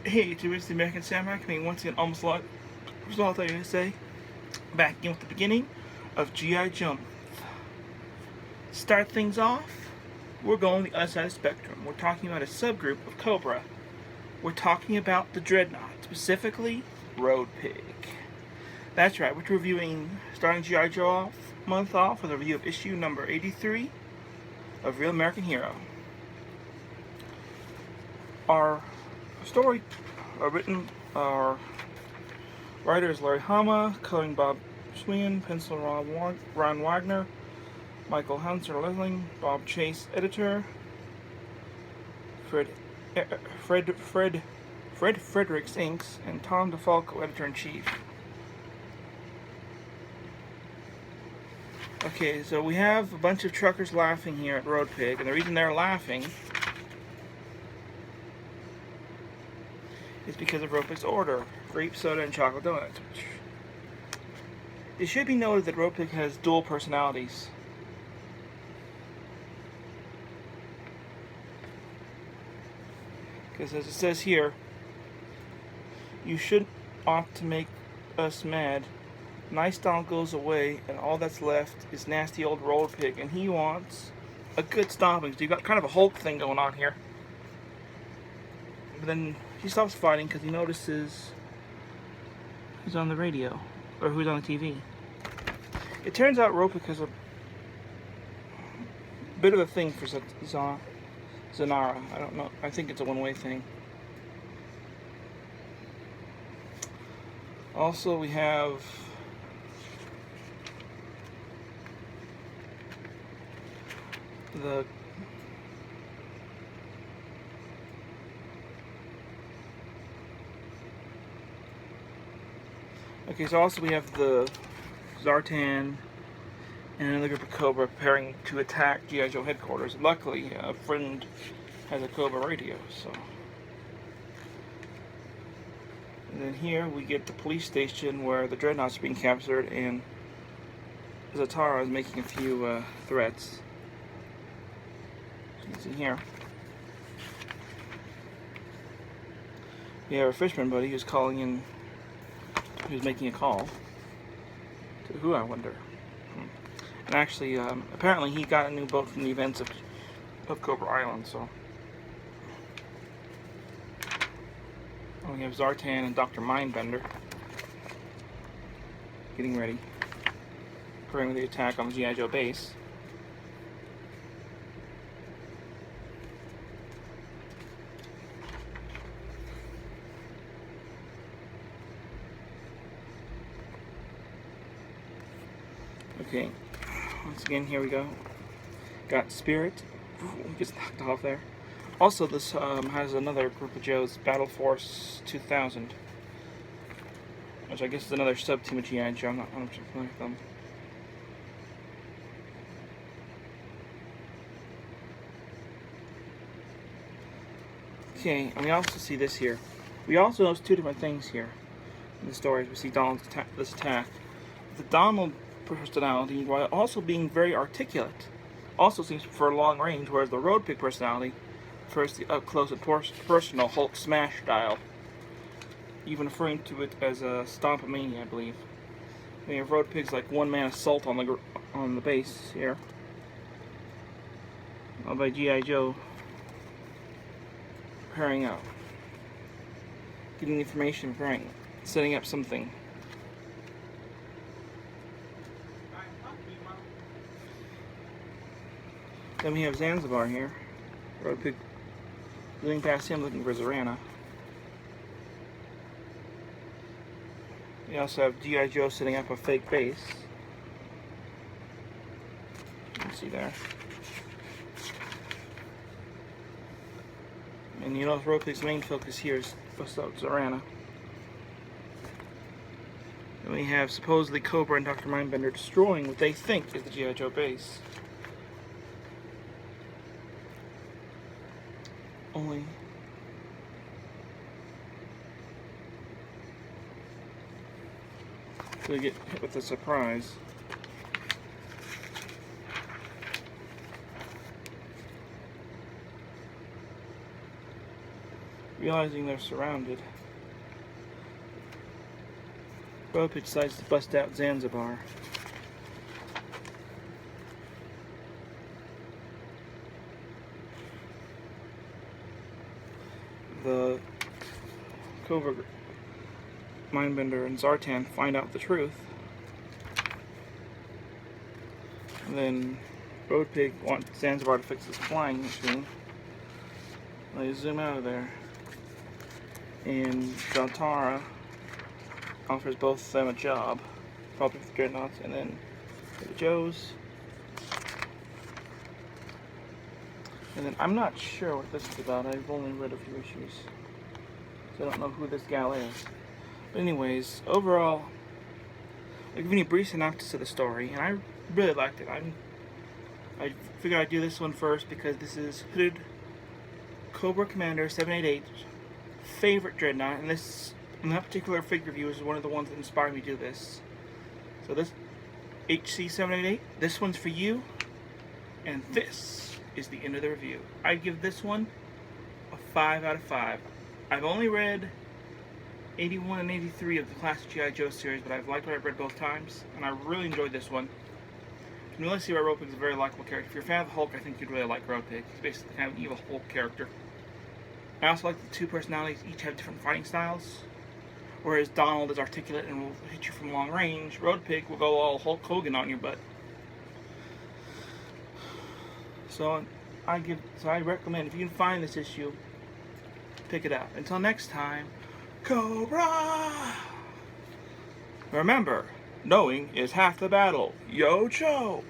Hey, it's the American Samurai coming once again almost lot. First of all, I thought you were going to say, back in with the beginning of G.I. Joe. Start things off, we're going the other side of the spectrum. We're talking about a subgroup of Cobra. We're talking about the Dreadnought, specifically Road Pig. That's right, we're reviewing, starting G.I. Joe month off with a review of issue number 83 of Real American Hero. Our story our writer is Larry Hama, coloring Bob Sween, pencil Ron Wagner, Michael Hunter Lesling, Bob Chase, editor, Fred Fredericks inks, and Tom DeFalco, editor-in-chief. Okay, so we have a bunch of truckers laughing here at Road Pig, and the reason they're laughing is because of Road Pig's order: grape soda and chocolate donuts. It should be noted that Road Pig has dual personalities. Because as it says here, you should ought to make us mad. Nice style goes away, and all that's left is nasty old Road Pig, and he wants a good stomping. So you've got kind of a Hulk thing going on here. But then he stops fighting because he notices who's on the radio, or who's on the TV. It turns out Road Pig has a bit of a thing for Zanara. I don't know. I think it's a one-way thing. Also, we have the so also we have the Zartan and another group of Cobra preparing to attack G.I. Joe headquarters. Luckily, a friend has a Cobra radio, so. And then here we get the police station where the Dreadnoughts are being captured, and Zatara is making a few threats. As you can see here. We have a fisherman buddy who's calling in, who's making a call. To who, I wonder? And actually, apparently he got a new boat from the events of Cobra Island, so. We have Zartan and Dr. Mindbender getting ready, preparing for the attack on the G.I. Joe base. Okay, once again, here we go. Got Spirit. Ooh, gets knocked off there. Also, this has another group of Joes, Battle Force 2000, which I guess is another sub-team of G.I. Joe. I'm not 100% familiar with them. Okay, and we also see this here. We also notice two different things here in the stories. We see Donald's this attack. The Donald personality, while also being very articulate, also seems to prefer long range, whereas the Road Pig personality prefers the up-close and personal Hulk smash style, even referring to it as a Stompomania, I believe. We have Road Pig's like one-man assault on the base here, all by G.I. Joe preparing up, getting information, preparing, setting up something. Then we have Zanzibar here. Road Pig zooming past him looking for Zorana. We also have G.I. Joe setting up a fake base. You can see there. And you know, Road Pig's main focus here is bust out Zorana. Then we have supposedly Cobra and Dr. Mindbender destroying what they think is the G.I. Joe base. Only to get hit with a surprise. Realizing they're surrounded, Roadpig decides to bust out Zanzibar. The Cobra Mindbender and Zartan find out the truth. And then Roadpig wants Zanzibar to fix his flying machine. They zoom out of there. And Zaltara offers both of them a job. Probably for the Dreadnoughts and then for the Joes. And then I'm not sure what this is about. I've only read a few issues, so I don't know who this gal is. But anyways, overall, I'll give you a brief synopsis of the story, and I really liked it. I figured I'd do this one first because this is Hooded Cobra Commander 788's favorite Dreadnought, and that particular figure review is one of the ones that inspired me to do this. So this HCC788, this one's for you, and this is the end of the review. I'd give this one a 5 out of 5. I've only read 81 and 83 of the classic G.I. Joe series, but I've liked what I've read both times, and I really enjoyed this one. You can really see why Roadpig is a very likable character. If you're a fan of the Hulk, I think you'd really like Roadpig. He's basically kind of an evil Hulk character. I also like the two personalities each have different fighting styles. Whereas Donald is articulate and will hit you from long range, Roadpig will go all Hulk Hogan on your butt. So I recommend, if you can find this issue, pick it up. Until next time, Cobra! Remember, knowing is half the battle. Yo, Joe!